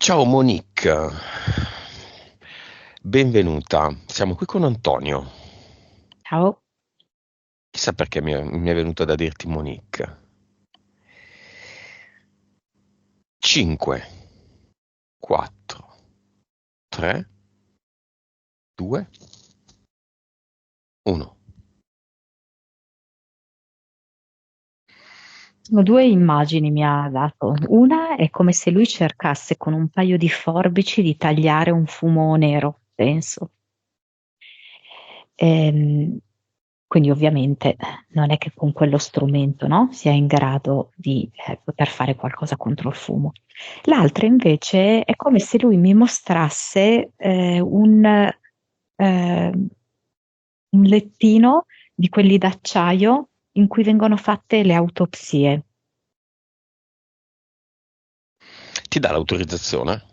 Ciao Monique, benvenuta. Siamo qui con Antonio. Ciao. Chissà perché mi è venuto da dirti Monique. 5, 4, 3, 2, 1. Sono due immagini mi ha dato. Una è come se lui cercasse con un paio di forbici di tagliare un fumo nero, penso. Ehm, quindi ovviamente non è che con quello strumento, no, sia in grado di poter fare qualcosa contro il fumo. L'altra invece è come se lui mi mostrasse un lettino di quelli d'acciaio in cui vengono fatte le autopsie. Ti dà l'autorizzazione?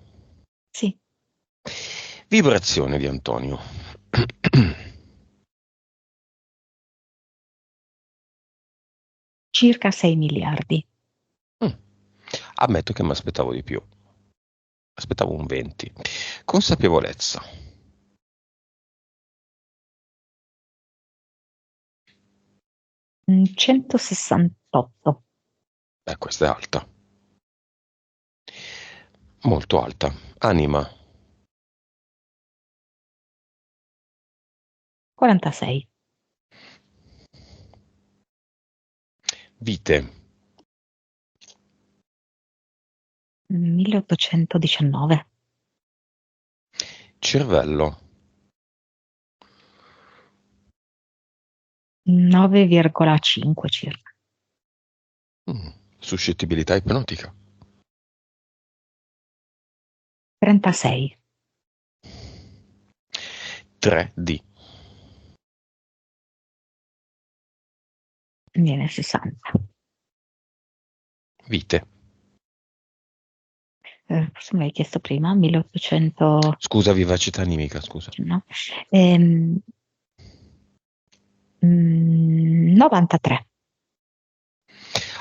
Sì, Vibrazione di Antonio. circa 6 miliardi. Mm. Ammetto che mi aspettavo di più. Aspettavo un 20. Consapevolezza. 168. Questa è alta. Molto alta. Anima. 46. Vite. 1819. Cervello. 9,5 circa. Mm. Suscettibilità ipnotica. 36. 3D. Viene 60. Vite. Forse me l'hai chiesto prima, 1800, Scusa, vivacità animica, scusa. no? Ehm, 93.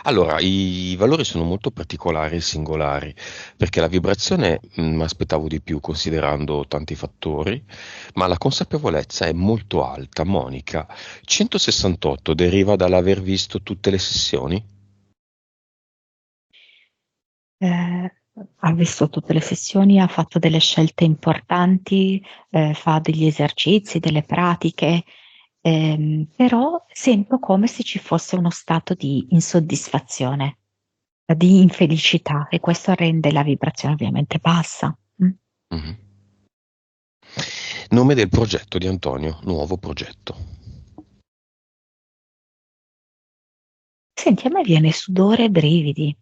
Allora, i valori sono molto particolari e singolari, perché la vibrazione mi aspettavo di più considerando tanti fattori, ma la consapevolezza è molto alta. Monica, 168 deriva dall'aver visto tutte le sessioni? Eh, ha visto tutte le sessioni, ha fatto delle scelte importanti, fa degli esercizi, delle pratiche, però sento come se ci fosse uno stato di insoddisfazione, di infelicità e questo rende la vibrazione ovviamente bassa. Mm. Mhm. Nome del progetto di Antonio, nuovo progetto. Senti, a me viene sudore e brividi,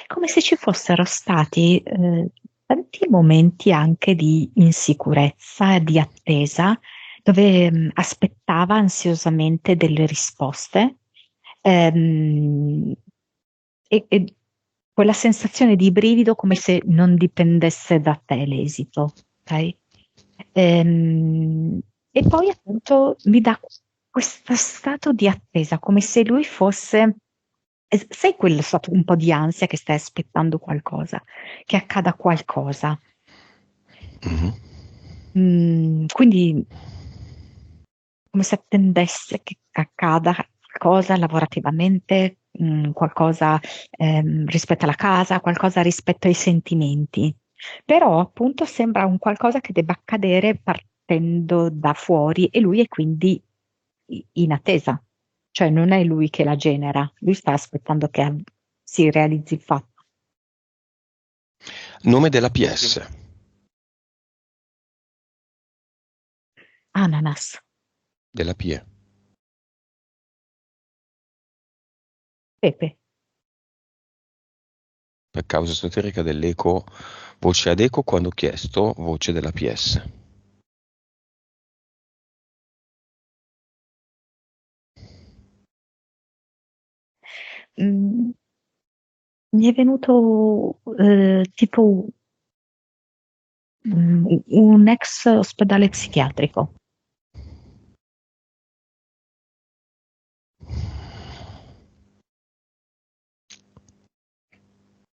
come se ci fossero stati tanti momenti anche di insicurezza, di attesa, dove aspettava ansiosamente delle risposte ehm, e quella sensazione di brivido come se non dipendesse da te l'esito, ok? E poi appunto mi dà questo stato di attesa, come se lui fosse, sai quello stato un po' di ansia che stai aspettando qualcosa, che accada qualcosa. Mhm. Quindi come se attendesse che accada qualcosa lavorativamente, qualcosa rispetto alla casa, qualcosa rispetto ai sentimenti. Però appunto sembra un qualcosa che debba accadere partendo da fuori e lui è quindi in attesa, cioè non è lui che la genera, lui sta aspettando che si realizzi il fatto. Nome della PS. Ananas, Della PE. pepe. Per causa esoterica dell'eco, voce ad eco quando chiesto, voce della PS. Mm, mi è venuto tipo un ex ospedale psichiatrico.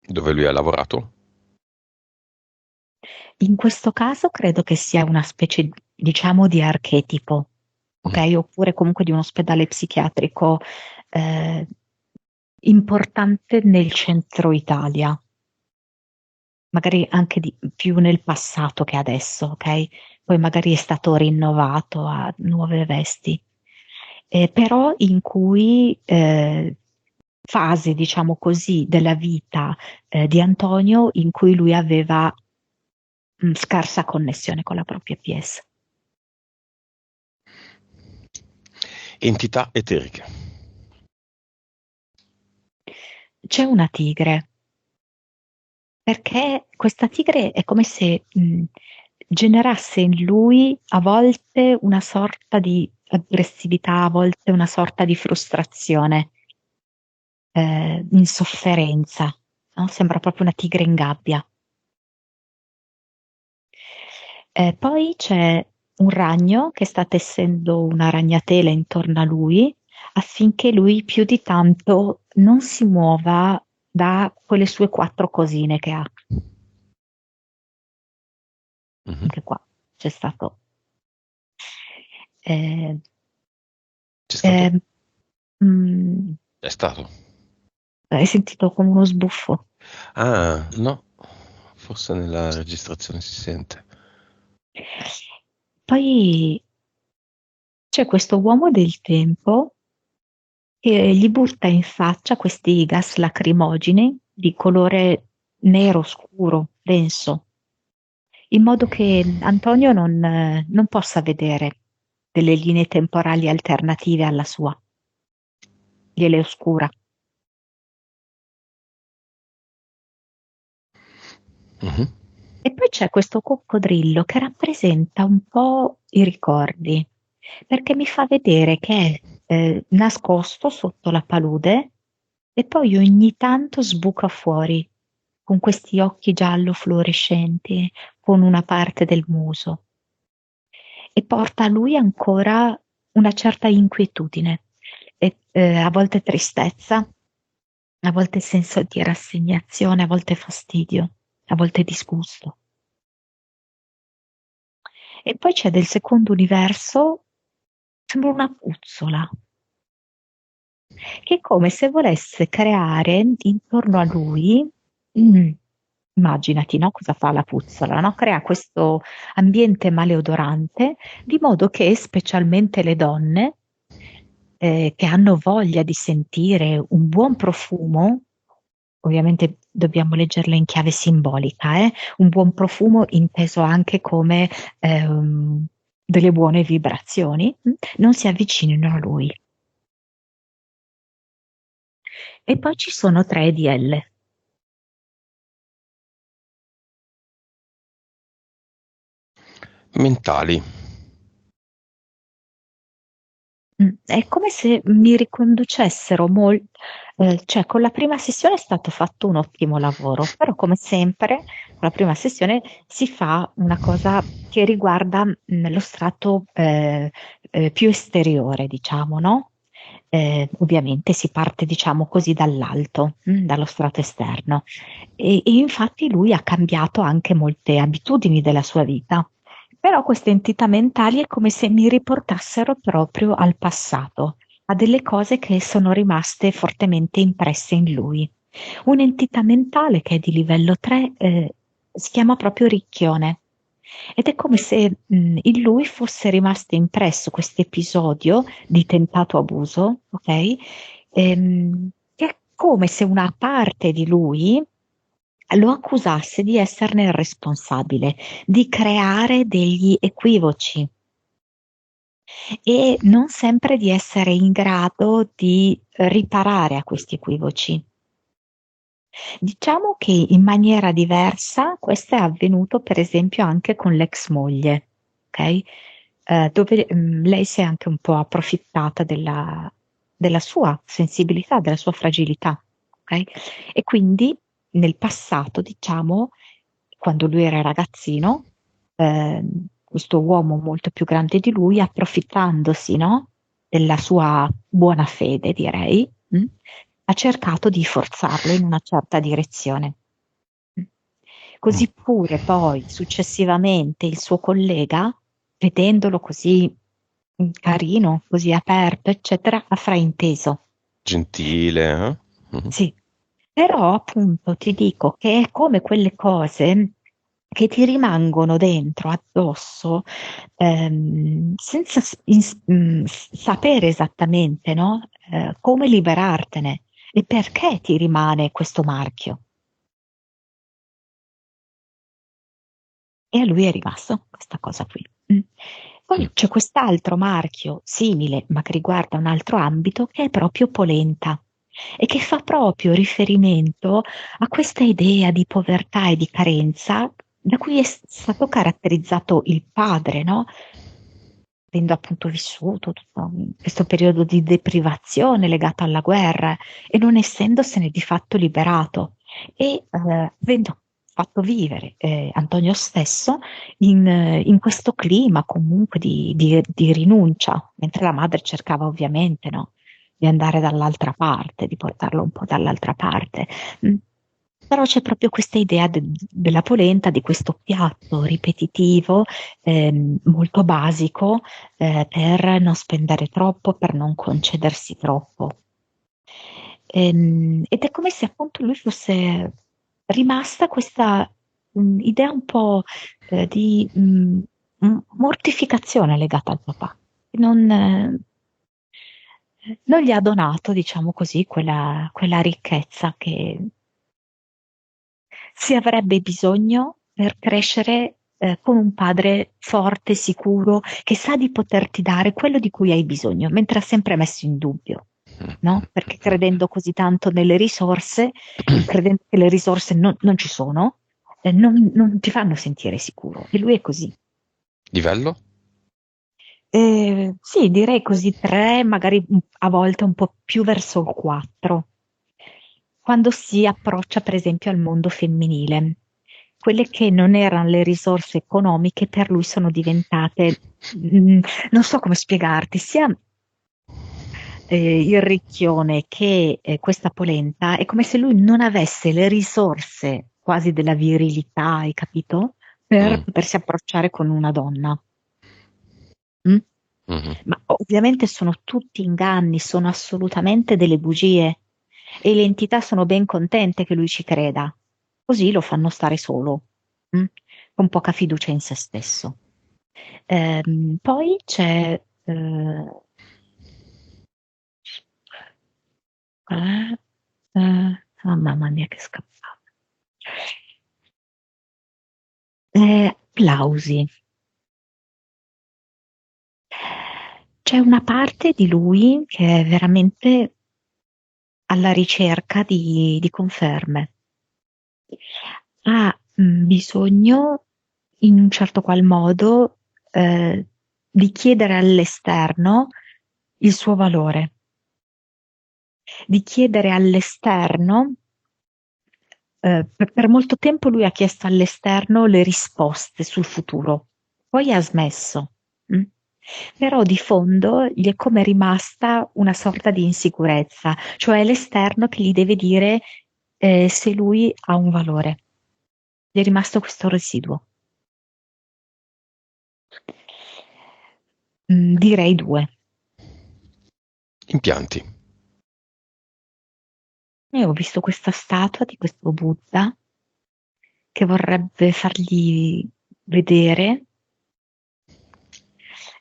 Dove lui ha lavorato? In questo caso credo che sia una specie, diciamo, di archetipo, ok? Oppure comunque di un ospedale psichiatrico eh, importante nel centro Italia, magari anche più nel passato che adesso, ok? Poi magari è stato rinnovato a nuove vesti, però in cui fasi, diciamo così, della vita di Antonio in cui lui aveva scarsa connessione con la propria PS. Entità eteriche. C'è una tigre, perché questa tigre è come se generasse in lui a volte una sorta di aggressività, a volte una sorta di frustrazione, insofferenza, no? Sembra proprio una tigre in gabbia. Poi c'è un ragno che sta tessendo una ragnatela intorno a lui affinché lui più di tanto non si muova da quelle sue 4 cosine che ha. Mhm. Anche qua c'è stato. Eh, C'è stato? eh, mm, È stato. hai sentito come uno sbuffo? Ah, no. Forse nella registrazione si sente. Poi c'è questo uomo del tempo che gli butta in faccia questi gas lacrimogeni di colore nero scuro, denso, in modo che Antonio non possa vedere delle linee temporali alternative alla sua, gliele oscura. Mhm. E poi c'è questo coccodrillo che rappresenta un po' i ricordi, perché mi fa vedere che è nascosto sotto la palude e poi ogni tanto sbuca fuori con questi occhi giallo fluorescenti, con una parte del muso e porta a lui ancora una certa inquietudine, e, a volte tristezza, a volte senso di rassegnazione, a volte fastidio, a volte disgusto. E poi c'è del secondo universo, sembra una puzzola, che è come se volesse creare intorno a lui, mm, immaginati, no, cosa fa la puzzola, no? Crea questo ambiente maleodorante, di modo che specialmente le donne che hanno voglia di sentire un buon profumo, ovviamente dobbiamo leggerla in chiave simbolica, un buon profumo inteso anche come delle buone vibrazioni, non si avvicinino a lui. E poi ci sono 3 EDL. Mentali. È come se mi riconducessero cioè con la prima sessione è stato fatto un ottimo lavoro, però come sempre con la prima sessione si fa una cosa che riguarda lo strato più esteriore, diciamo, no? Ovviamente si parte, diciamo così, dall'alto, dallo strato esterno. E infatti lui ha cambiato anche molte abitudini della sua vita. Però queste entità mentali è come se mi riportassero proprio al passato, a delle cose che sono rimaste fortemente impresse in lui. Un'entità mentale che è di livello 3 si chiama proprio Ricchione ed è come se in lui fosse rimasto impresso questo episodio di tentato abuso, ok? Che è come se una parte di lui lo accusasse di esserne il responsabile, di creare degli equivoci e non sempre di essere in grado di riparare a questi equivoci. Diciamo che in maniera diversa questo è avvenuto per esempio anche con l'ex moglie, ok? Dove lei si è anche un po' approfittata della sua sensibilità, della sua fragilità, ok? E quindi nel passato, diciamo, quando lui era ragazzino, questo uomo molto più grande di lui, approfittandosi, no, della sua buona fede, direi, ha cercato di forzarlo in una certa direzione. Così pure poi successivamente il suo collega, vedendolo così carino, così aperto, eccetera, ha frainteso. Gentile, eh? Mhm. Sì, però appunto ti dico che è come quelle cose che ti rimangono dentro, addosso, senza sapere esattamente, no? Come liberartene e perché ti rimane questo marchio. E a lui è rimasto questa cosa qui. Mm. Mm. Poi c'è quest'altro marchio simile, ma che riguarda un altro ambito, che è proprio polenta e che fa proprio riferimento a questa idea di povertà e di carenza da cui è stato caratterizzato il padre, no? Avendo appunto vissuto tutto questo periodo di deprivazione legato alla guerra e non essendosene di fatto liberato e avendo fatto vivere Antonio stesso in questo clima comunque di rinuncia, mentre la madre cercava ovviamente, no, di andare dall'altra parte, di portarlo un po' dall'altra parte. Mm. Però c'è proprio questa idea della polenta, di questo piatto ripetitivo, molto basico, per non spendere troppo, per non concedersi troppo. Ed è come se appunto lui fosse rimasta questa idea un po' di mortificazione legata al papà. Non gli ha donato, diciamo così, quella ricchezza che si avrebbe bisogno per crescere con un padre forte, sicuro, che sa di poterti dare quello di cui hai bisogno, mentre ha sempre messo in dubbio, no? Perché credendo così tanto nelle risorse, credendo che le risorse non ci sono, non ti fanno sentire sicuro. E lui è così. Livello? Sì, direi così 3, magari a volte un po' più verso il 4, quando si approccia per esempio al mondo femminile. Quelle che non erano le risorse economiche per lui sono diventate, non so come spiegarti, sia il ricchione che questa polenta, è come se lui non avesse le risorse quasi della virilità, hai capito? Per Mm. potersi approcciare con una donna. Mm? Mhm. Ma ovviamente sono tutti inganni, sono assolutamente delle bugie e le entità sono ben contente che lui ci creda, così lo fanno stare solo, con poca fiducia in se stesso. Poi c'è, eh, oh mamma mia che scappata. Applausi. C'è una parte di lui che è veramente alla ricerca di conferme. Ha bisogno, in un certo qual modo, di chiedere all'esterno il suo valore, di chiedere all'esterno, per molto tempo lui ha chiesto all'esterno le risposte sul futuro, poi ha smesso. mm? Però di fondo gli è come rimasta una sorta di insicurezza, cioè l'esterno che gli deve dire se lui ha un valore. Gli è rimasto questo residuo. Direi 2. Impianti. Io ho visto questa statua di questo Buddha che vorrebbe fargli vedere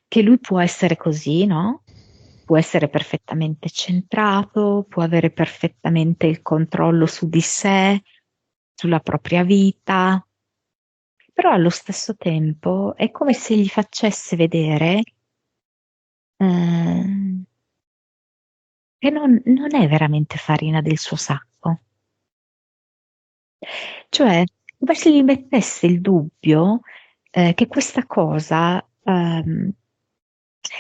che lui può essere così, no? Può essere perfettamente centrato, può avere perfettamente il controllo su di sé, sulla propria vita, però allo stesso tempo è come se gli facesse vedere ehm, che non è veramente farina del suo sacco. Cioè, come se gli mettesse il dubbio che questa cosa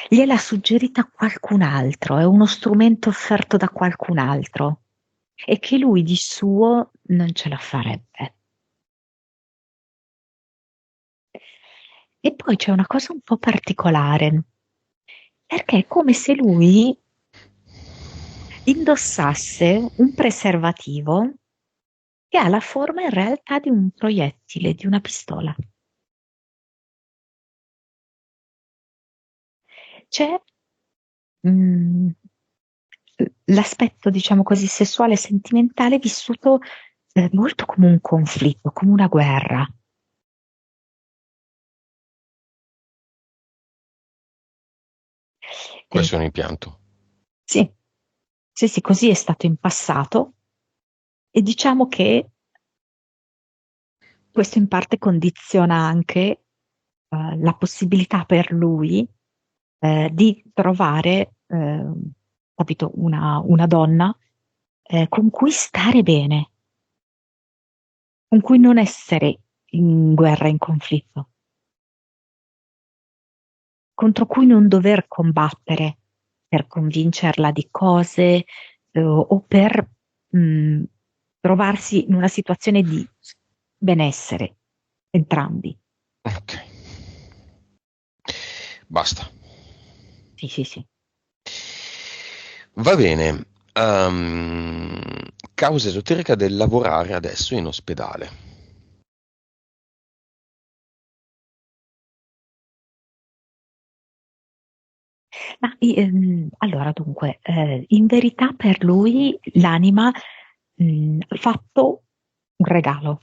gliel'ha suggerita qualcun altro, è uno strumento offerto da qualcun altro e che lui di suo non ce la farebbe. E poi c'è una cosa un po' particolare, perché è come se lui indossasse un preservativo che ha la forma in realtà di un proiettile, di una pistola. C'è mm, l'aspetto, diciamo così, sessuale e sentimentale vissuto molto come un conflitto, come una guerra. Eh, Questo è un impianto. sì, sì, sì, così è stato in passato e diciamo che questo in parte condiziona anche la possibilità per lui di trovare, capito, una donna con cui stare bene, con cui non essere in guerra, in conflitto, contro cui non dover combattere per convincerla di cose o per mh, trovarsi in una situazione di benessere, entrambi. Ok. Basta. Sì, sì, sì. Va bene. Causa esoterica del lavorare adesso in ospedale. Ma, allora, dunque, in verità per lui l'anima ha fatto un regalo,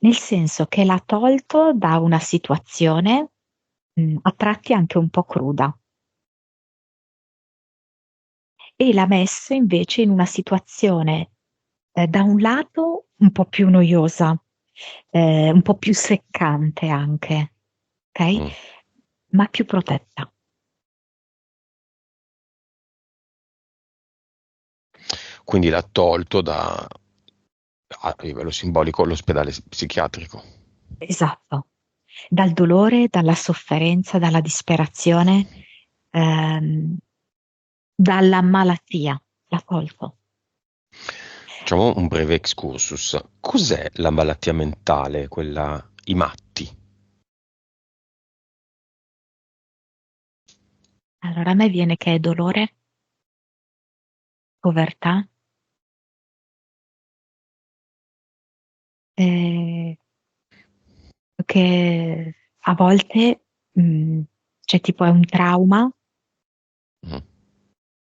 nel senso che l'ha tolto da una situazione a tratti anche un po' cruda e l'ha messo invece in una situazione da un lato un po' più noiosa, un po' più seccante anche, ok? Mm. Ma più protetta. Quindi l'ha tolto a livello simbolico l'ospedale psichiatrico. Esatto. Dal dolore, dalla sofferenza, dalla disperazione, ehm, dalla malattia, l'ha tolto. Facciamo un breve excursus. Cos'è la malattia mentale, quella, i matti? Allora a me viene che è dolore, povertà, eh, che a volte c'è tipo è un trauma Mm.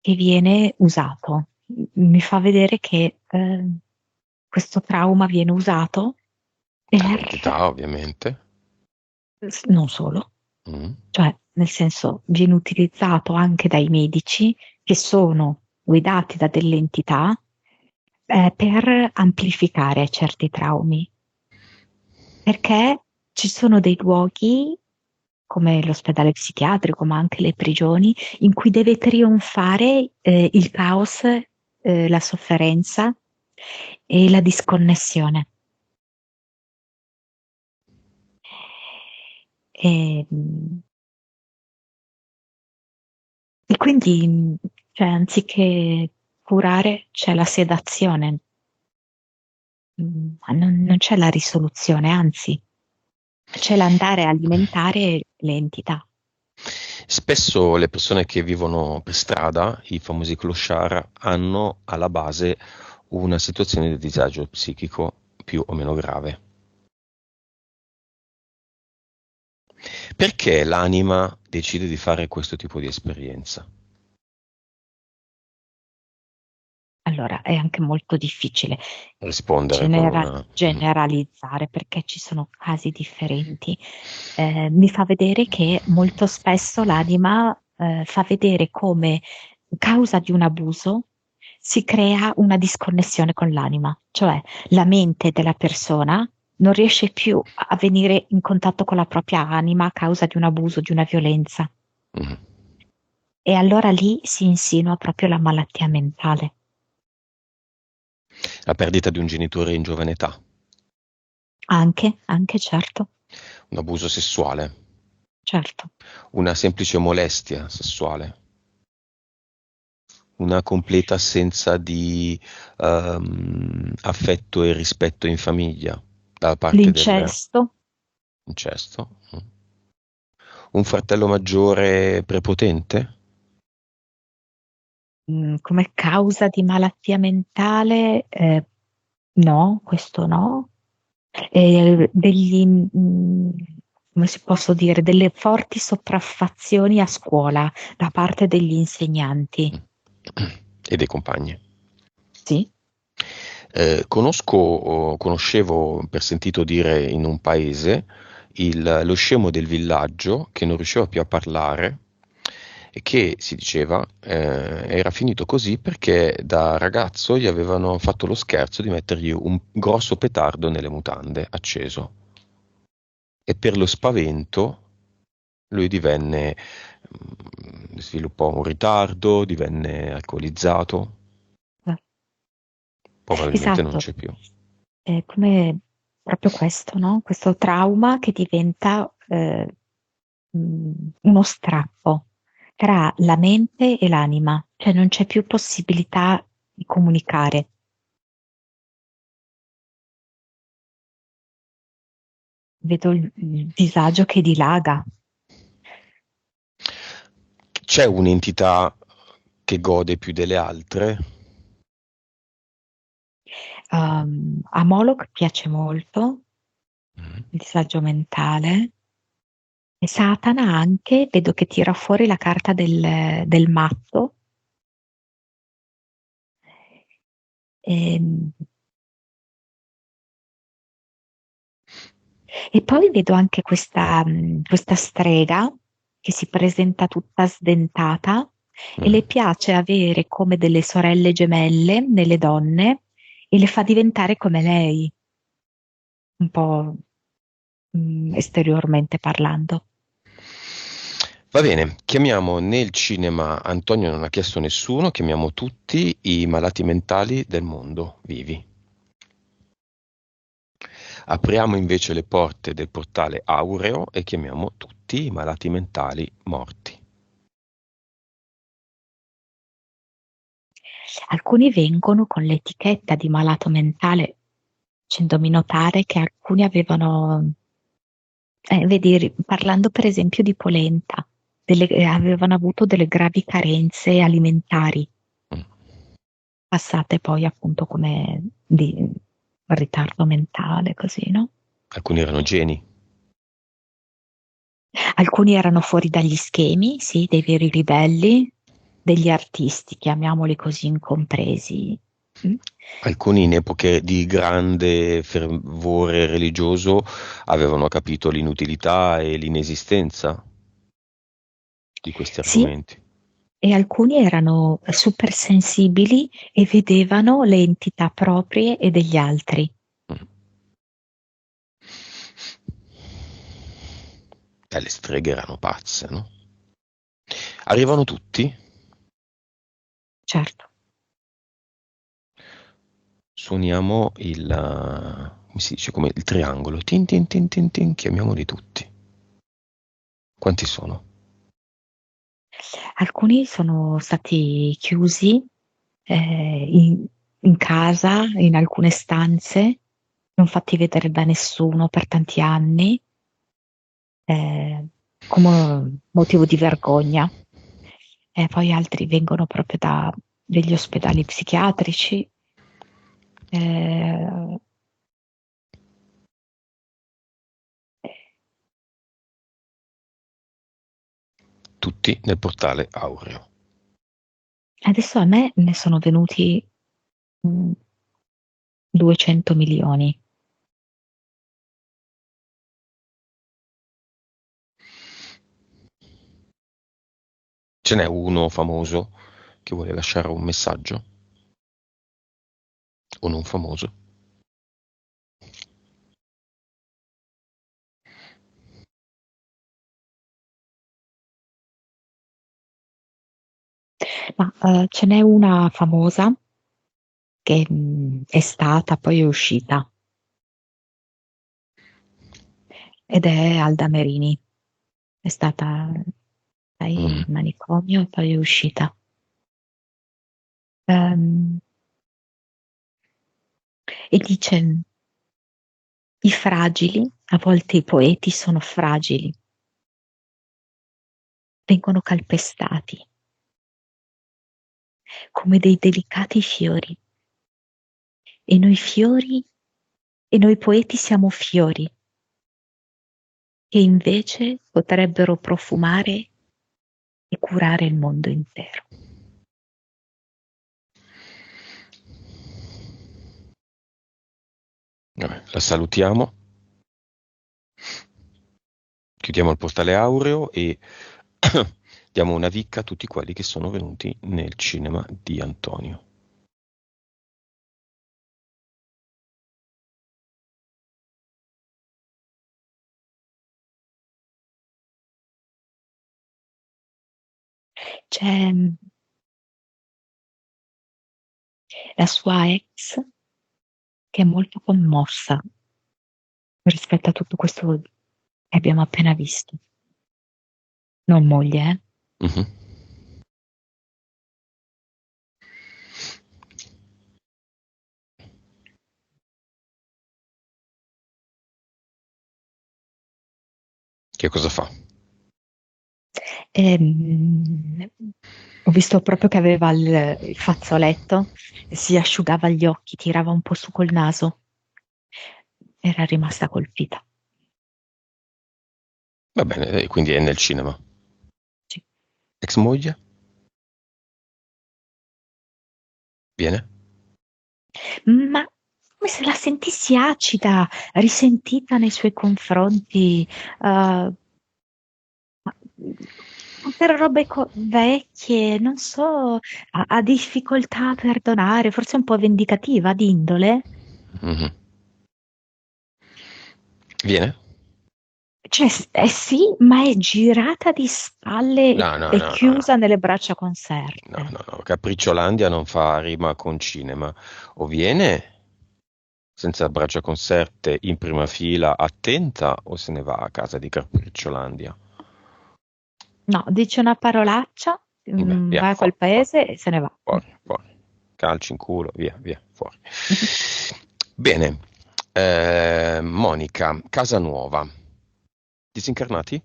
che viene usato. Mi fa vedere che questo trauma viene usato per, Dall'entità, ovviamente. non solo, Mm. cioè nel senso viene utilizzato anche dai medici che sono guidati da delle entità per amplificare certi traumi, perché ci sono dei luoghi come l'ospedale psichiatrico, ma anche le prigioni, in cui deve trionfare il caos, la sofferenza e la disconnessione. E, e quindi, cioè, anziché curare, c'è la sedazione, ma non c'è la risoluzione, anzi, c'è l'andare a alimentare le entità. Spesso le persone che vivono per strada, i famosi clochard, hanno alla base una situazione di disagio psichico più o meno grave. Perché l'anima decide di fare questo tipo di esperienza? Allora, è anche molto difficile Rispondere con una... Mm. generalizzare perché ci sono casi differenti. Mi fa vedere che molto spesso l'anima fa vedere come causa di un abuso si crea una disconnessione con l'anima, cioè la mente della persona non riesce più a venire in contatto con la propria anima a causa di un abuso, di una violenza. Mm. E allora lì si insinua proprio la malattia mentale. La perdita di un genitore in giovane età, Anche, certo, un abuso sessuale, certo. una semplice molestia sessuale, una completa assenza di affetto e rispetto in famiglia da parte L'incesto, dell'incesto, un fratello maggiore prepotente, come causa di malattia mentale, no, questo no. Degli, come si posso dire, delle forti sopraffazioni a scuola da parte degli insegnanti. E dei compagni. Sì. Conoscevo per sentito dire in un paese lo scemo del villaggio che non riusciva più a parlare e che si diceva era finito così perché da ragazzo gli avevano fatto lo scherzo di mettergli un grosso petardo nelle mutande acceso e per lo spavento lui sviluppò un ritardo, divenne alcolizzato, probabilmente non Esatto, c'è più. è come proprio questo, no? Questo trauma che diventa uno strappo tra la mente e l'anima, cioè non c'è più possibilità di comunicare. Vedo il disagio che dilaga. C'è un'entità che gode più delle altre? A Moloch piace molto Mm. il disagio mentale. E Satana anche, vedo che tira fuori la carta del matto. Ehm, E, poi vedo anche questa strega che si presenta tutta sdentata e Mm. le piace avere come delle sorelle gemelle nelle donne e le fa diventare come lei, un po' esteriormente parlando. Va bene, chiamiamo nel cinema, Antonio non ha chiesto nessuno, chiamiamo tutti i malati mentali del mondo vivi. Apriamo invece le porte del portale aureo e chiamiamo tutti i malati mentali morti. Alcuni vengono con l'etichetta di malato mentale, facendomi notare che alcuni avevano, vedi, parlando per esempio di polenta, avevano avuto delle gravi carenze alimentari, Mm. passate poi appunto come di ritardo mentale, così, no? Alcuni erano geni. Alcuni erano fuori dagli schemi, sì, dei veri ribelli, degli artisti, chiamiamoli così, incompresi. Mm. Alcuni in epoche di grande fervore religioso avevano capito l'inutilità e l'inesistenza di questi Sì, argomenti. e alcuni erano super sensibili e vedevano le entità proprie e degli altri. Mm. Le streghe erano pazze, no? Arrivano tutti, Certo. suoniamo come si dice, come il triangolo, tin tin tin tin tin, chiamiamoli tutti. Quanti sono? Alcuni sono stati chiusi in casa, in alcune stanze, non fatti vedere da nessuno per tanti anni, eh, come motivo di vergogna. E poi altri vengono proprio da degli ospedali psichiatrici. eh, Tutti nel portale aureo. Adesso a me ne sono venuti 200 milioni. Ce n'è uno famoso che vuole lasciare un messaggio? O non famoso? Ma ce n'è una famosa che è stata, poi è uscita, ed è Alda Merini. È stata, sai, Mm. in manicomio e poi è uscita. Ehm, e dice, i fragili, a volte i poeti sono fragili, vengono calpestati come dei delicati fiori E noi fiori, e noi poeti siamo fiori, che invece potrebbero profumare e curare il mondo intero. Vabbè, la salutiamo, chiudiamo il postale aureo e diamo una vicca a tutti quelli che sono venuti nel cinema di Antonio. C'è la sua ex che è molto commossa rispetto a tutto questo che abbiamo appena visto. Non moglie, eh? Mhm. Che cosa fa? Ho visto proprio che aveva il fazzoletto, si asciugava gli occhi, tirava un po' su col naso. Era rimasta colpita. Va bene, quindi è nel cinema. Sì. Ex moglie? Viene? Ma come se la sentissi acida, risentita nei suoi confronti, per robe vecchie, non so, ha difficoltà a perdonare, forse un po' vendicativa d'indole. Mhm. Viene? Cioè, sì, ma è girata di spalle No, no, e no, no, no. chiusa nelle braccia No, conserte. no, no. Capricciolandia non fa rima con cinema. O viene senza braccia conserte in prima fila, attenta, o se ne va a casa di Capricciolandia. No, dice una parolaccia, Beh, via, va a quel fuori, fuori, paese e se ne va. fuori, fuori. Calci in culo, via, via, fuori. Bene, Monica, casa nuova. Disincarnati?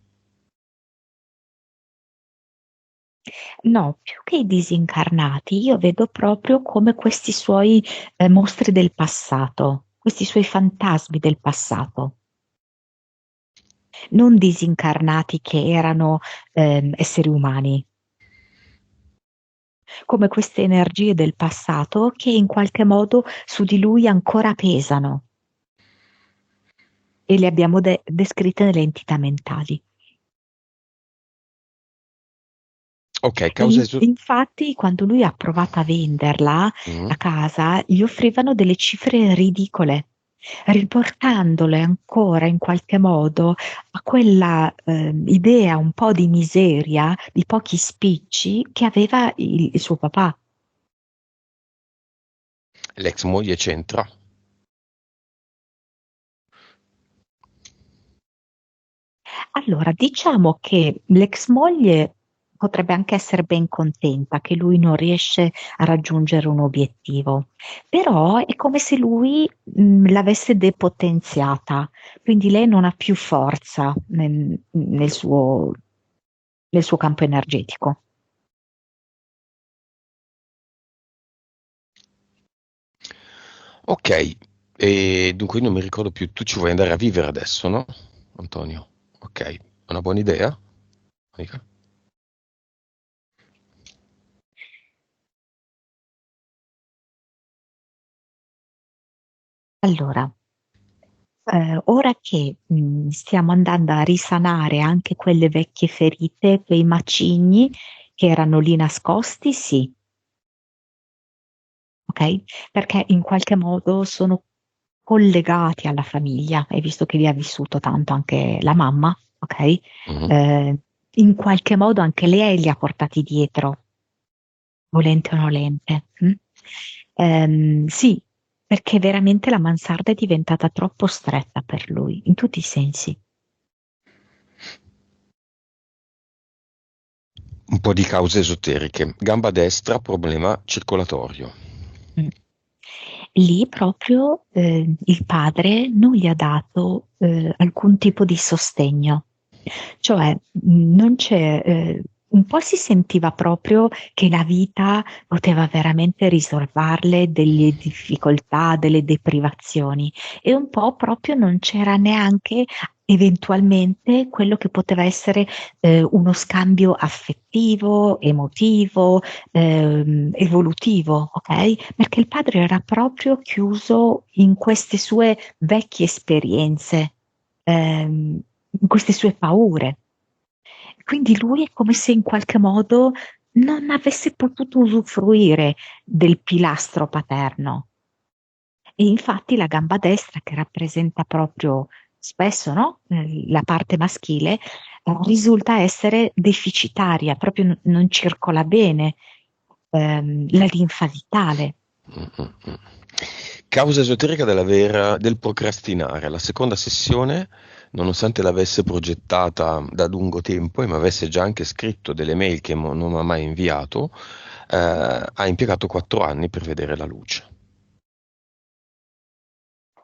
No, più che i disincarnati, io vedo proprio come questi suoi mostri del passato, questi suoi fantasmi del passato, non disincarnati che erano esseri umani, come queste energie del passato che in qualche modo su di lui ancora pesano e le abbiamo descritte nelle entità mentali. Ok, E causa infatti, quando lui ha provato a venderla, Mm. la casa, gli offrivano delle cifre ridicole, riportandole ancora in qualche modo a quella idea un po' di miseria, di pochi spicci che aveva il suo papà. L'ex moglie c'entra? Allora, diciamo che l'ex moglie potrebbe anche essere ben contenta che lui non riesce a raggiungere un obiettivo, però è come se lui l'avesse depotenziata, quindi lei non ha più forza nel suo campo energetico. Ok, e dunque io non mi ricordo più, tu ci vuoi andare a vivere adesso, no? Antonio? Ok, una buona idea? Monica? Allora, ora che stiamo andando a risanare anche quelle vecchie ferite, quei macigni che erano lì nascosti, sì. Ok? Perché in qualche modo sono collegati alla famiglia, e visto che vi ha vissuto tanto anche la mamma, ok? Mhm. Eh, in qualche modo anche lei li ha portati dietro, volente o nolente. Sì, perché veramente la mansarda è diventata troppo stretta per lui, in tutti i sensi. Un po' di cause esoteriche. Gamba destra, problema circolatorio. Mm. Lì proprio il padre non gli ha dato alcun tipo di sostegno, cioè non c'è un po' si sentiva proprio che la vita poteva veramente risolvarle delle difficoltà, delle deprivazioni, e un po' proprio non c'era neanche eventualmente quello che poteva essere uno scambio affettivo, emotivo, evolutivo, ok? Perché il padre era proprio chiuso in queste sue vecchie esperienze, in queste sue paure. Quindi lui è come se in qualche modo non avesse potuto usufruire del pilastro paterno. E infatti la gamba destra, che rappresenta proprio spesso, no? La parte maschile, risulta essere deficitaria, proprio non circola bene la linfa vitale. Mm, mm, mm. Causa esoterica del procrastinare. La seconda sessione, nonostante l'avesse progettata da lungo tempo e mi avesse già anche scritto delle mail che non mi ha mai inviato, ha impiegato 4 anni per vedere la luce.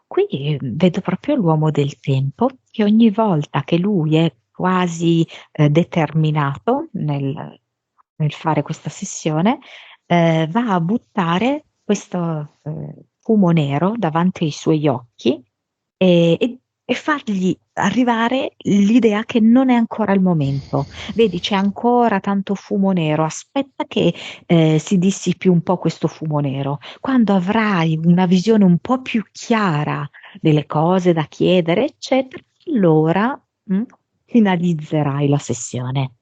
Qui vedo proprio l'uomo del tempo che ogni volta che lui è quasi determinato nel fare questa sessione, va a buttare questo fumo nero davanti ai suoi occhi e fargli arrivare l'idea che non è ancora il momento. Vedi, c'è ancora tanto fumo nero, aspetta che si dissipi un po' questo fumo nero. Quando avrai una visione un po' più chiara delle cose da chiedere, eccetera, allora finalizzerai la sessione.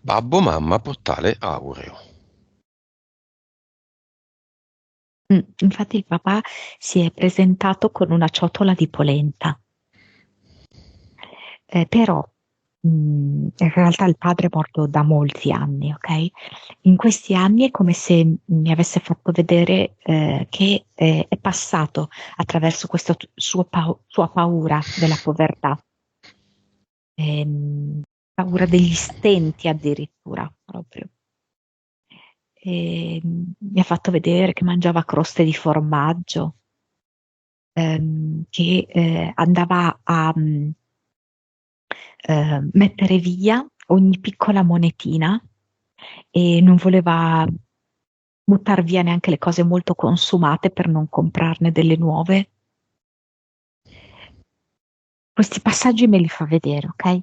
Babbo, mamma, portale aureo. Infatti il papà si è presentato con una ciotola di polenta. Però in realtà il padre è morto da molti anni, ok? In questi anni è come se mi avesse fatto vedere che è passato attraverso questa sua paura della povertà, ehm, paura degli stenti addirittura proprio. Mi ha fatto vedere che mangiava croste di formaggio, che andava a mettere via ogni piccola monetina e non voleva buttar via neanche le cose molto consumate per non comprarne delle nuove. Questi passaggi me li fa vedere, ok?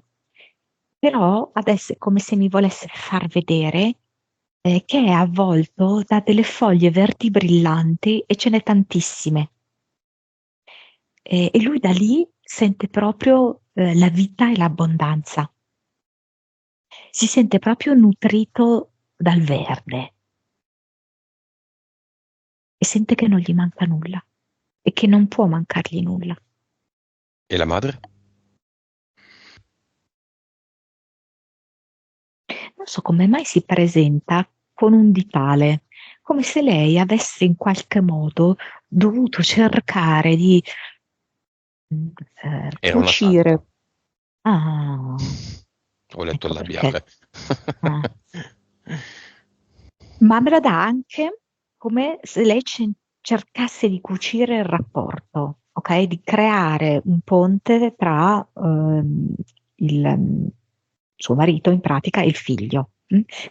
Però adesso è come se mi volesse far vedere che è avvolto da delle foglie verdi brillanti e ce n'è tantissime. E lui da lì sente proprio la vita e l'abbondanza. Si sente proprio nutrito dal verde e sente che non gli manca nulla e che non può mancargli nulla. E la madre? Non so come mai si presenta con un ditale, come se lei avesse in qualche modo dovuto cercare di Era una cucire. talpa. Ah, Ho letto il ecco perché. labiale. Ah. Ma me la dà anche come se lei cercasse di cucire il rapporto, ok? Di creare un ponte tra il suo marito, in pratica, e il figlio.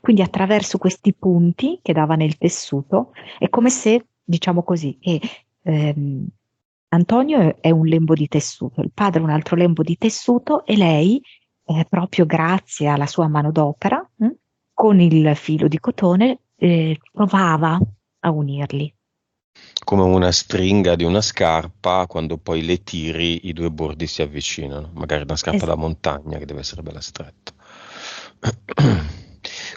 Quindi attraverso questi punti che dava nel tessuto, è come se, diciamo così, che ehm, Antonio è un lembo di tessuto, il padre è un altro lembo di tessuto e lei, proprio grazie alla sua manodopera, con il filo di cotone provava a unirli. Come una stringa di una scarpa, quando poi le tiri i due bordi si avvicinano. Magari una scarpa da Es- montagna che deve essere bella stretta.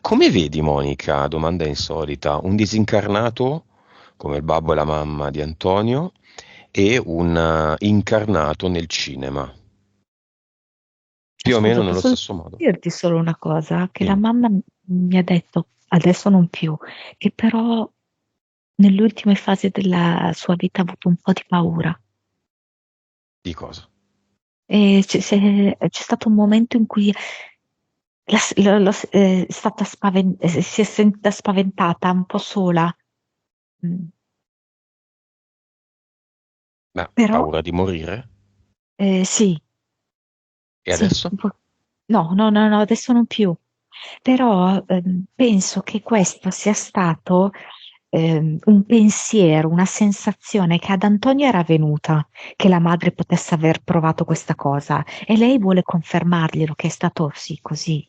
Come vedi, Monica, domanda insolita, un disincarnato come il babbo e la mamma di Antonio e un incarnato nel cinema, più o meno Scusa, nello posso stesso modo. dirti solo una cosa? Che la Dimmi, mamma mi ha detto, adesso non più, che però nelle ultime fasi della sua vita ha avuto un po' di paura. di cosa? E c'è stato un momento in cui è stata si è sentita spaventata, un po' sola. Mm. Ma Però paura di morire? sì, E sì, adesso? No, no, no, no, adesso non più. Però penso che questo sia stato un pensiero, una sensazione che ad Antonio era venuta, che la madre potesse aver provato questa cosa e lei vuole confermarglielo, che è stato sì, così.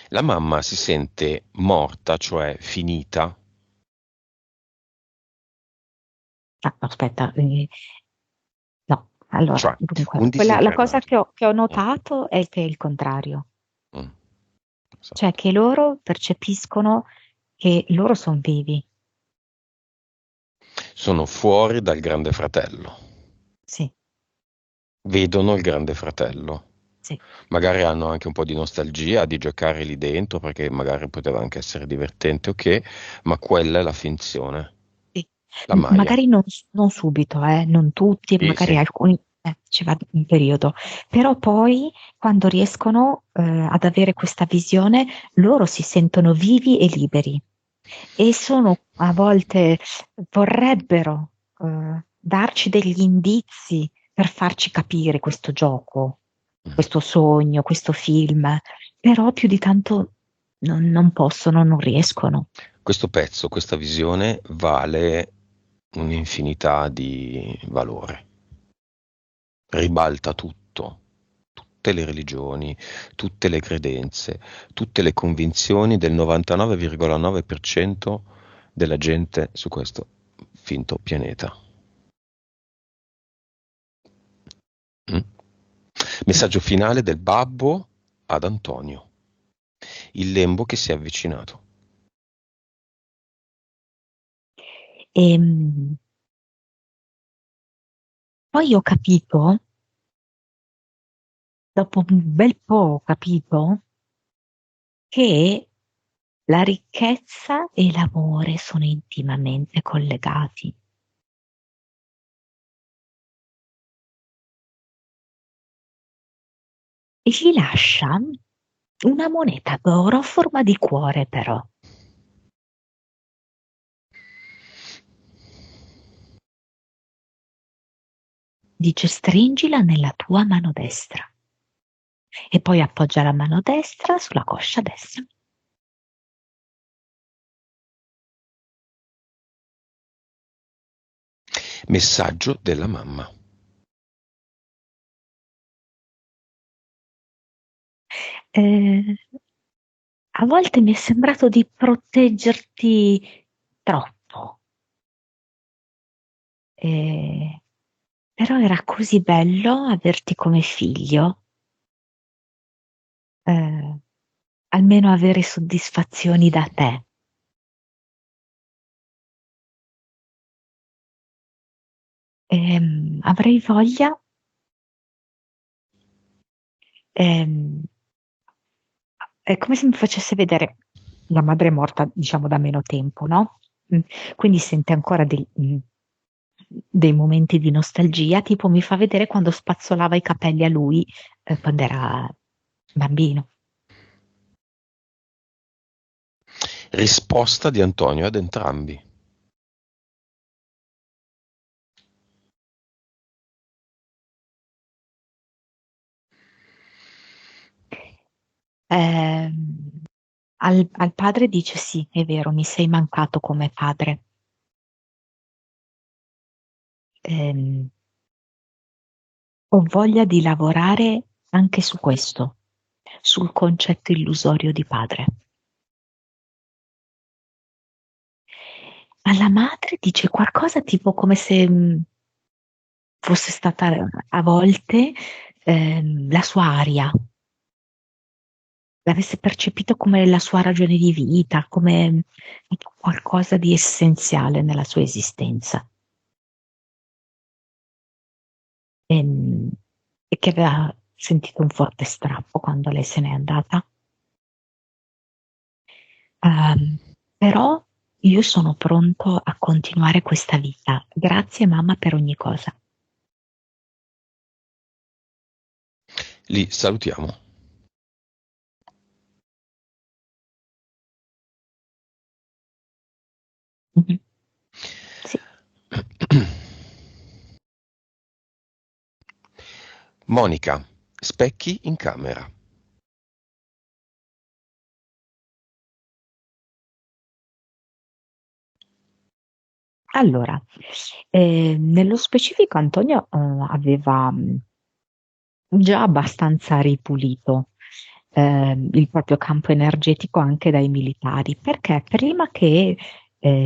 La mamma si sente morta, cioè finita, Ah, no, aspetta, no, allora, cioè un dunque, la cosa disincarnato. che ho Mm, notato è che è il contrario, mm, cioè esatto. che loro percepiscono che loro sono vivi, Sono fuori dal Grande Fratello, sì, vedono il Grande Fratello. sì. Magari hanno anche un po' di nostalgia di giocare lì dentro, perché magari poteva anche essere divertente, ok, ma quella è la finzione, Sì. la Maya. Magari non subito, non tutti, Sì, magari sì. alcuni ci va un periodo, però poi quando riescono ad avere questa visione, loro si sentono vivi e liberi e sono a volte vorrebbero darci degli indizi per farci capire questo gioco, Mm. questo sogno, questo film, però più di tanto non possono, non riescono. Questo pezzo, questa visione vale un'infinità di valore, ribalta tutto, tutte le religioni, tutte le credenze, tutte le convinzioni del 99,9% della gente su questo finto pianeta. Mm? Messaggio finale del babbo ad Antonio, il lembo che si è avvicinato. E poi ho capito, dopo un bel po' ho capito, che la ricchezza e l'amore sono intimamente collegati. E gli lascia una moneta d'oro a forma di cuore, però. Dice stringila nella tua mano destra e poi appoggia la mano destra sulla coscia destra. Messaggio della mamma. Eh, a volte mi è sembrato di proteggerti troppo. Eh, Però era così bello averti come figlio, eh, almeno avere soddisfazioni da te. Avrei voglia, ehm, è come se mi facesse vedere la madre è morta, diciamo, da meno tempo, no? Mm, Quindi sente ancora dei momenti di nostalgia, tipo mi fa vedere quando spazzolava i capelli a lui, quando era bambino. Risposta di Antonio ad entrambi. Ehm, al padre dice sì, è vero, mi sei mancato come padre. Ehm, Ho voglia di lavorare anche su questo, sul concetto illusorio di padre. Alla madre dice qualcosa tipo come se fosse stata a volte la sua aria, l'avesse percepito come la sua ragione di vita, come qualcosa di essenziale nella sua esistenza. Ehm, E che aveva sentito un forte strappo quando lei se n'è andata. Però io sono pronto a continuare questa vita. Grazie mamma per ogni cosa. Li salutiamo. Mhm. Sì. Monica, specchi in camera. Allora, nello specifico Antonio aveva già abbastanza ripulito il proprio campo energetico anche dai militari, perché prima che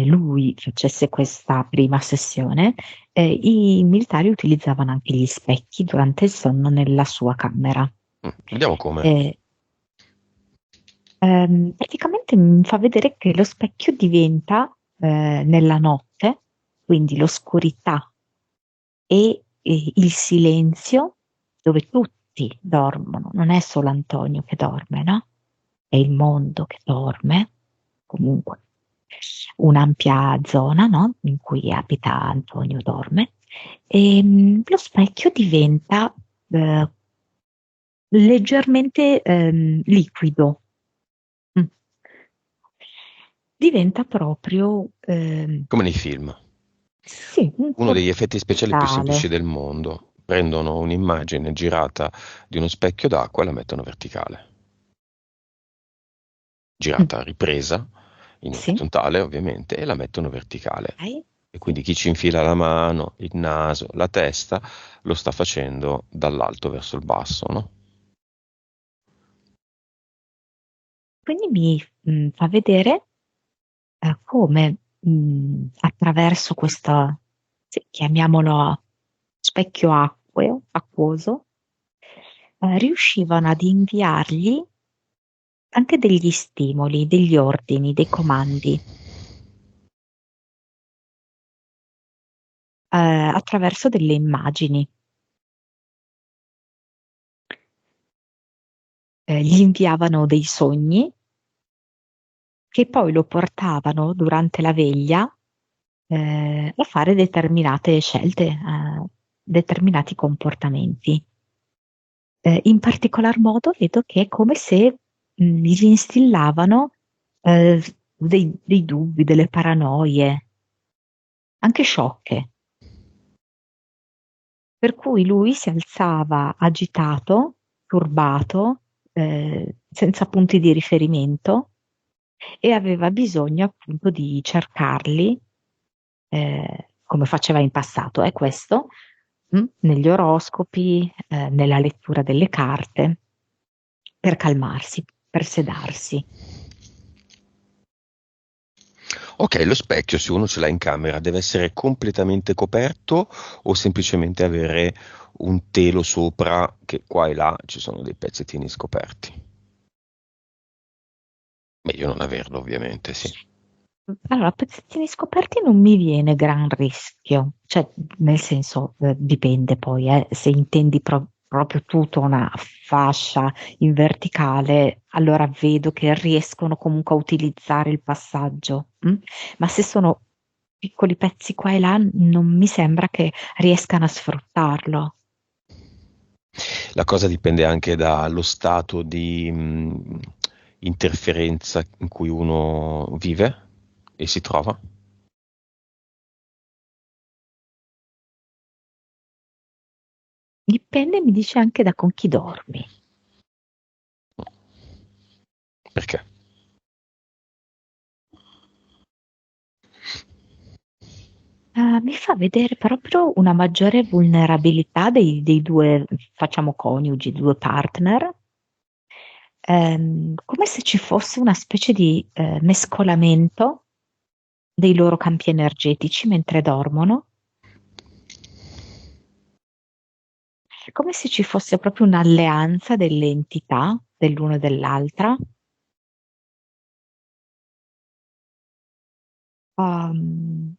lui facesse questa prima sessione, i militari utilizzavano anche gli specchi durante il sonno nella sua camera. Vediamo come. Eh, praticamente mi fa vedere che lo specchio diventa nella notte, quindi l'oscurità e il silenzio dove tutti dormono, non è solo Antonio che dorme, no? È il mondo che dorme, comunque un'ampia zona, no? In cui abita Antonio dorme, e lo specchio diventa eh, leggermente liquido. Mm. Diventa proprio, Come nei film. sì, un Uno degli effetti speciali più semplici portale. del mondo. Prendono un'immagine girata di uno specchio d'acqua e la mettono verticale. Mm. Girata, ripresa, in Sì, orizzontale ovviamente, e la mettono verticale. ok, E sì. quindi chi ci infila la mano, il naso, la testa, lo sta facendo dall'alto verso il basso, no? Quindi mi fa vedere come attraverso questo, sì, chiamiamolo specchio acqueo, acquoso, riuscivano ad inviargli anche degli stimoli, degli ordini, dei comandi attraverso delle immagini. Gli inviavano dei sogni che poi lo portavano durante la veglia a fare determinate scelte, determinati comportamenti. In particolar modo vedo che è come se gli instillavano dei dubbi, delle paranoie, anche sciocche. Per cui lui si alzava agitato, turbato, senza punti di riferimento e aveva bisogno appunto di cercarli, come faceva in passato, è questo, negli oroscopi, nella lettura delle carte, per calmarsi, per sedarsi. Ok, lo specchio, se uno ce l'ha in camera, deve essere completamente coperto o semplicemente avere un telo sopra che qua e là ci sono dei pezzettini scoperti? Meglio non averlo, ovviamente, sì. Allora, pezzettini scoperti non mi viene gran rischio, cioè nel senso dipende poi, se intendi proprio tutta una fascia in verticale, allora vedo che riescono comunque a utilizzare il passaggio, ma se sono piccoli pezzi qua e là, non mi sembra che riescano a sfruttarlo. La cosa dipende anche dallo stato di interferenza in cui uno vive e si trova. Dipende, mi dice anche da con chi dormi. Perché? Mi fa vedere proprio una maggiore vulnerabilità dei due, facciamo coniugi, due partner, come se ci fosse una specie di mescolamento dei loro campi energetici mentre dormono, come se ci fosse proprio un'alleanza delle entità dell'uno e dell'altra, ehm,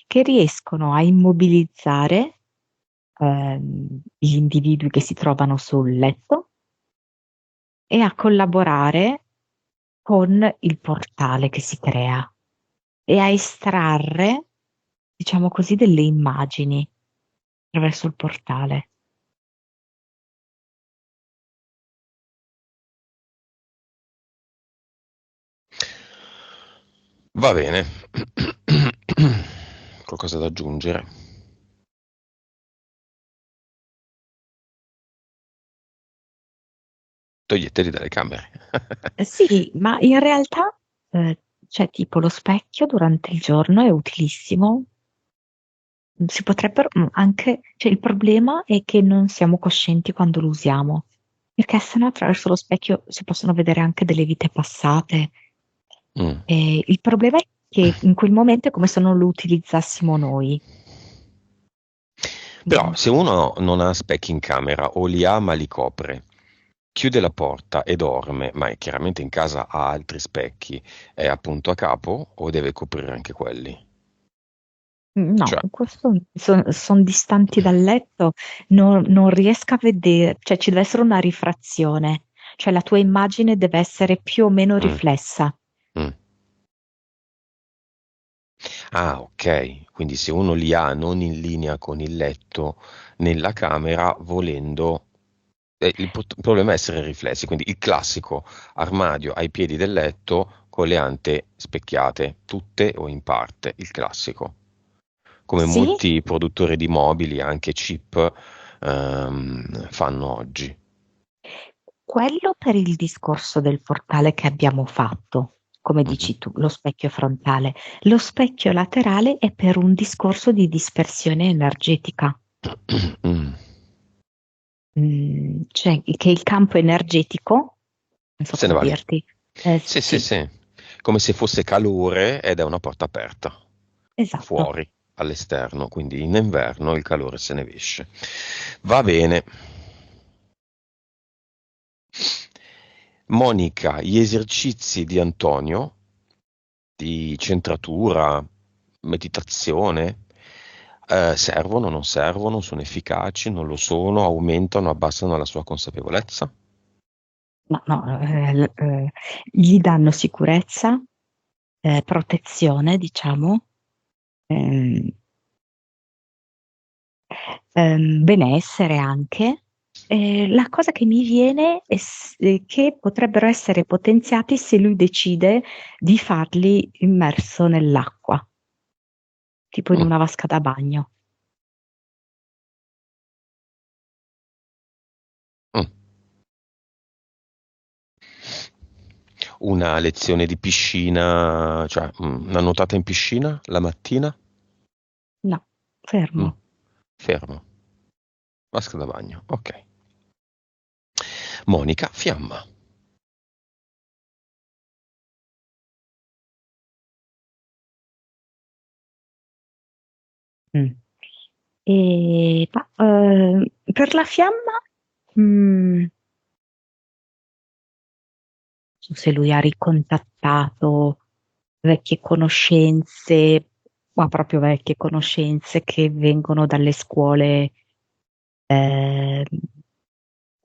che riescono a immobilizzare gli individui che si trovano sul letto e a collaborare con il portale che si crea e a estrarre, diciamo così, delle immagini attraverso il portale. Va bene. Qualcosa da aggiungere? Toglieteli dalle camere. Sì, ma in realtà, cioè tipo lo specchio durante il giorno è utilissimo. Si potrebbero anche, cioè il problema è che non siamo coscienti quando lo usiamo, perché sennò attraverso lo specchio si possono vedere anche delle vite passate. Mm. E il problema è che in quel momento è come se non lo utilizzassimo noi. Però Mm. se uno non ha specchi in camera o li ha ma li copre, chiude la porta e dorme, ma chiaramente in casa ha altri specchi, è appunto a capo o deve coprire anche quelli? No, Cioè, questo sono distanti dal letto, non riesco a vedere, cioè ci deve essere una rifrazione, cioè la tua immagine deve essere più o meno mm, riflessa. mm. Ah, ok. Quindi se uno li ha non in linea con il letto, nella camera, volendo, il problema è essere riflessi. Quindi il classico armadio ai piedi del letto con le ante specchiate, tutte o in parte, il classico. Come Sì, molti produttori di mobili, anche cheap, fanno oggi. quello per il discorso del portale che abbiamo fatto, come Mhm. dici tu, lo specchio frontale. Lo specchio laterale è per un discorso di dispersione energetica. Mm. Cioè che il campo energetico, non so Se ne come va lì. dirti, Sì, sì, sì, sì. Come se fosse calore ed è una porta aperta, esatto. fuori, all'esterno, quindi in inverno il calore se ne esce. Va bene. Monica, gli esercizi di Antonio, di centratura, meditazione, servono, non servono, sono efficaci, non lo sono, aumentano, abbassano la sua consapevolezza? No, no, gli danno sicurezza, protezione, diciamo, ehm, benessere anche. La cosa che mi viene è che potrebbero essere potenziati se lui decide di farli immerso nell'acqua, tipo in Mm. una vasca da bagno. Mm. Una lezione di piscina, cioè una nuotata in piscina la mattina? No, Mm. fermo. Fermo. Vasca da bagno. Ok. Monica, fiamma. Mm. Per la fiamma, non so se lui ha ricontattato vecchie conoscenze, ma proprio vecchie conoscenze che vengono dalle scuole, eh,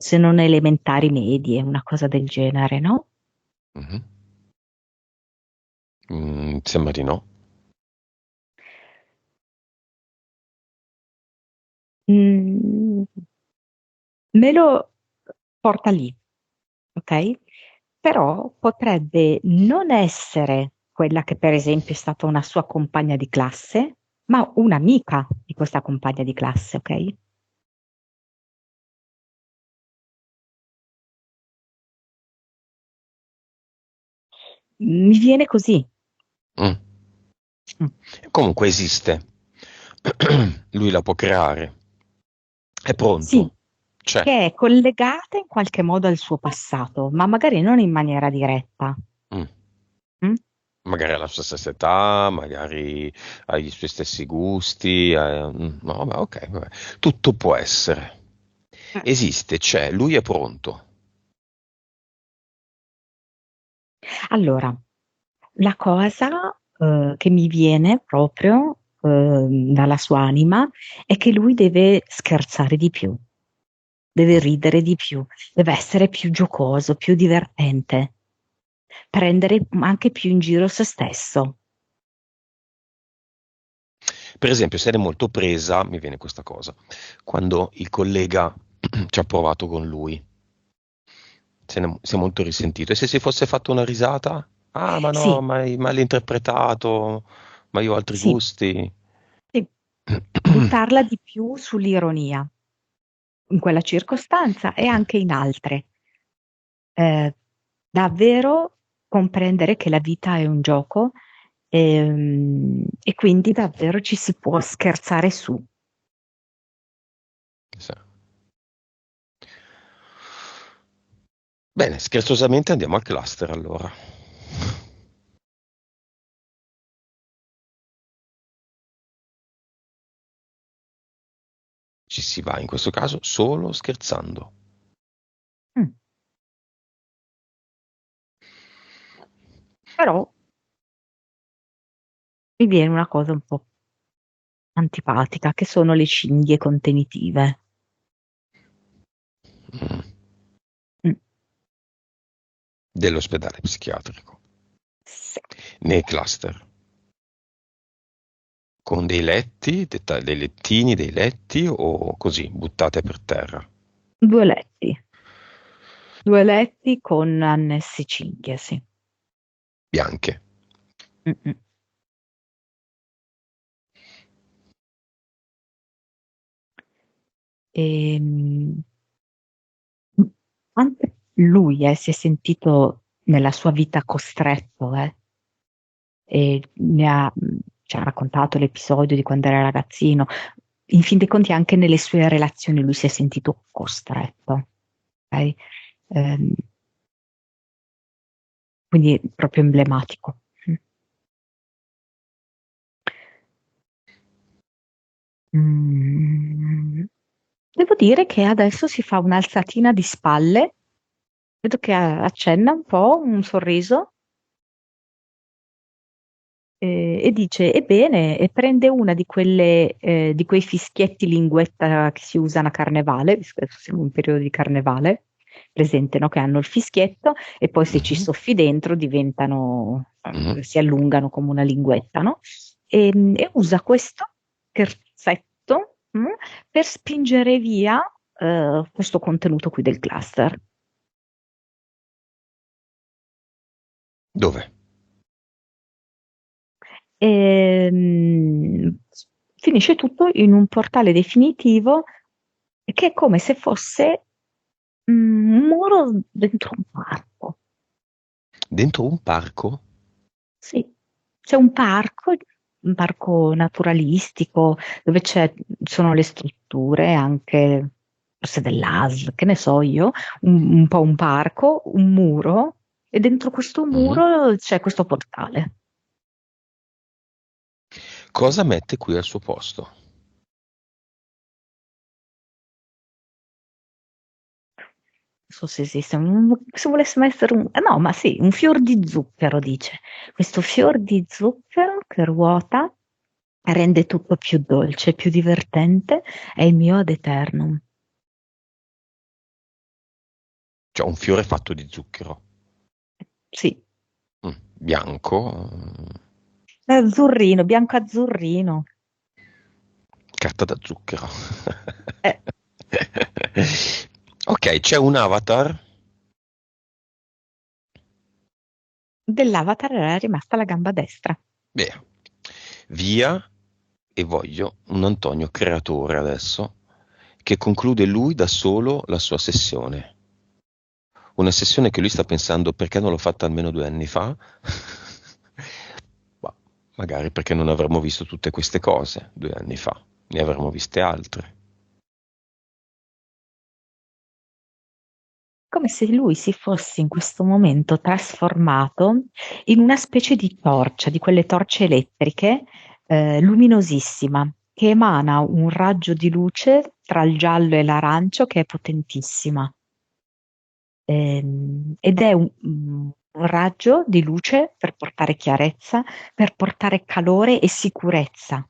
se non elementari medie, una cosa del genere, no? Mhm. Sembra di no. Mm, me lo porta lì, ok? Però potrebbe non essere quella che per esempio è stata una sua compagna di classe, ma un'amica di questa compagna di classe, ok? Mi viene così. Mm. Mm. Comunque esiste. Lui la può creare. È Sì, pronto. C'è. che è collegata in qualche modo al suo passato, ma magari non in maniera diretta. Mm. Mm? Magari ha la sua stessa età, magari ha i suoi stessi gusti. No, vabbè, ok, vabbè. Tutto può essere. Esiste, c'è, lui è pronto. Allora, la cosa che mi viene proprio dalla sua anima è che lui deve scherzare di più, deve Mm. ridere di più, deve essere più giocoso, più divertente, prendere anche più in giro se stesso. Per esempio, se ne è molto presa, mi viene questa cosa, quando il collega ci ha provato con lui, si è molto risentito. E se si fosse fatto una risata? Ah, ma no, Sì, ma hai malinterpretato, ma io ho altri sì, gusti. sì, buttarla di più sull'ironia, in quella circostanza e anche in altre. davvero comprendere che la vita è un gioco e quindi davvero ci si può scherzare su. Sì. Bene, scherzosamente andiamo al cluster allora. Ci si va in questo caso solo scherzando. Mm. Però mi viene una cosa un po' antipatica, che sono le cinghie contenitive. Mm. Mm. Dell'ospedale psichiatrico. Sì. Nei cluster. Con dei letti, dei lettini, dei letti o così, buttate per terra? Due letti. Due letti con annessi cinghie, sì. Bianche. Mm-mm. Ehm, Anche lui si è sentito nella sua vita costretto, e ci ha raccontato l'episodio di quando era ragazzino. In fin dei conti, anche nelle sue relazioni lui si è sentito costretto. Ok? Ehm, quindi è proprio emblematico. Mm. Devo dire che adesso si fa un'alzatina di spalle, vedo che accenna un po', un sorriso, e dice, ebbene, e prende una di quelle, di quei fischietti linguetta che si usano a carnevale, visto che adesso siamo in periodo di carnevale, presente, no? Che hanno il fischietto e poi se ci Mhm, soffi dentro diventano, mhm. si allungano come una linguetta, no? E usa questo scherzetto, per spingere via, questo contenuto qui del cluster. Dove? E finisce tutto in un portale definitivo che è come se fosse un muro dentro un parco. Dentro un parco? Sì, c'è un parco naturalistico dove sono le strutture anche forse dell'ASL, che ne so io, un po' un parco, un muro e dentro questo Mhm. muro c'è questo portale. Cosa mette qui al suo posto? So se esiste, se volesse essere no, ma sì, un fior di zucchero, dice. Questo fior di zucchero che ruota rende tutto più dolce, più divertente, è il mio ad eternum. Cioè un fiore fatto di zucchero. Sì, Bianco, è azzurrino, bianco azzurrino. carta da zucchero. Eh, Ok, c'è un avatar. dell'avatar era rimasta la gamba destra. Beh, via e voglio un Antonio creatore adesso che conclude lui da solo la sua sessione. Una sessione che lui sta pensando perché non l'ho fatta almeno 2 anni fa? Ma magari perché non avremmo visto tutte queste cose 2 anni fa, ne avremmo viste altre. Come se lui si fosse in questo momento trasformato in una specie di torcia, di quelle torce elettriche, luminosissima, che emana un raggio di luce tra il giallo e l'arancio che è potentissima. Ed è un raggio di luce per portare chiarezza, per portare calore e sicurezza.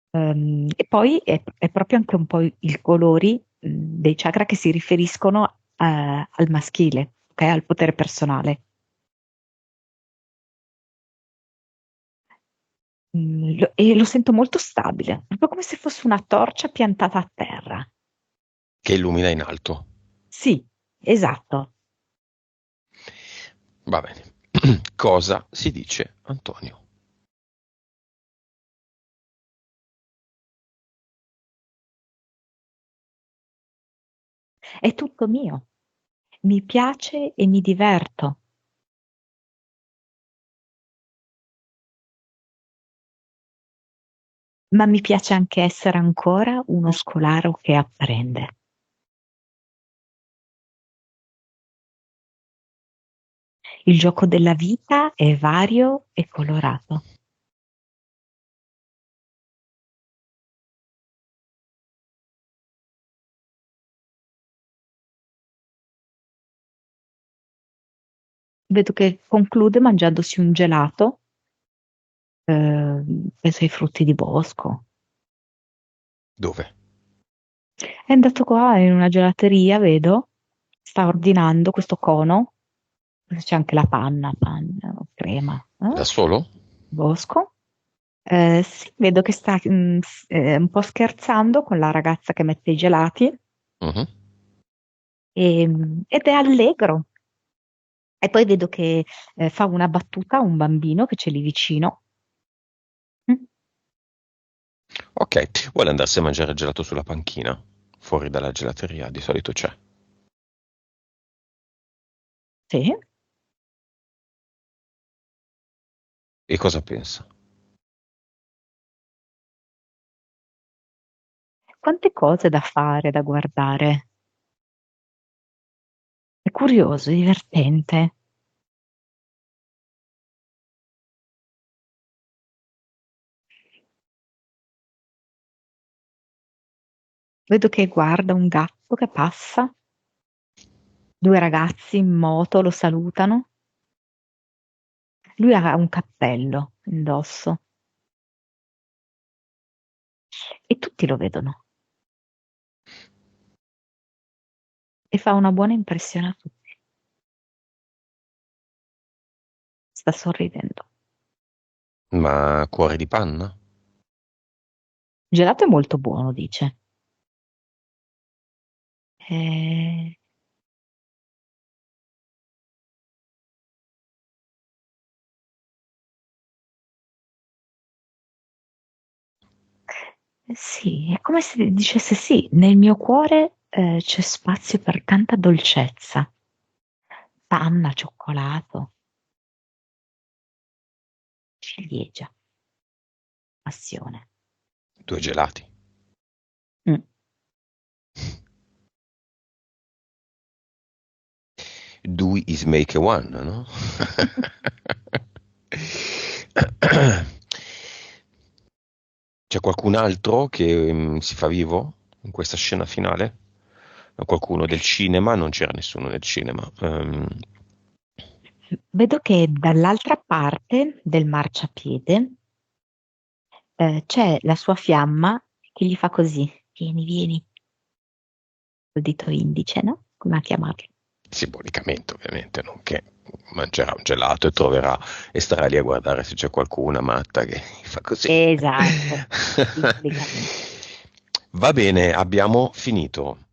E poi è proprio anche un po' i colori dei chakra che si riferiscono al maschile, ok? Al potere personale. E lo sento molto stabile, proprio come se fosse una torcia piantata a terra. Che illumina in alto. Sì, esatto. Va bene. Cosa si dice, Antonio? È tutto mio. Mi piace e mi diverto. Ma mi piace anche essere ancora uno scolaro che apprende. Il gioco della vita è vario e colorato. Vedo che conclude mangiandosi un gelato, penso ai frutti di bosco. Dove? È andato qua in una gelateria, vedo, sta ordinando questo cono, c'è anche la panna, crema, Da solo? bosco. Sì, vedo che sta un po' scherzando con la ragazza che mette i gelati Mhm. ed è allegro. E poi vedo che fa una battuta a un bambino che c'è lì vicino. Mm, Ok, vuole andarsi a mangiare il gelato sulla panchina? Fuori dalla gelateria, di solito c'è. sì. E cosa pensa? Quante cose da fare, da guardare. È curioso, divertente. Vedo che guarda un gatto che passa, due ragazzi in moto lo salutano. Lui ha un cappello indosso e tutti lo vedono e fa una buona impressione a tutti. Sta sorridendo. Ma cuore di panna? Il gelato è molto buono, dice. Eh, sì, è come se dicesse sì, nel mio cuore c'è spazio per tanta dolcezza, panna, cioccolato, ciliegia, passione. Due gelati. Mm. Due is make a one, no? C'è qualcun altro che si fa vivo in questa scena finale? Qualcuno del cinema? Non c'era nessuno del cinema. Vedo che dall'altra parte del marciapiede c'è la sua fiamma che gli fa così, vieni, vieni, il dito indice, no? Come a chiamarlo? Simbolicamente, ovviamente, non che mangerà un gelato e troverà e starà lì a guardare se c'è qualcuna matta che fa così. Esatto, simbolicamente. Va bene, abbiamo finito.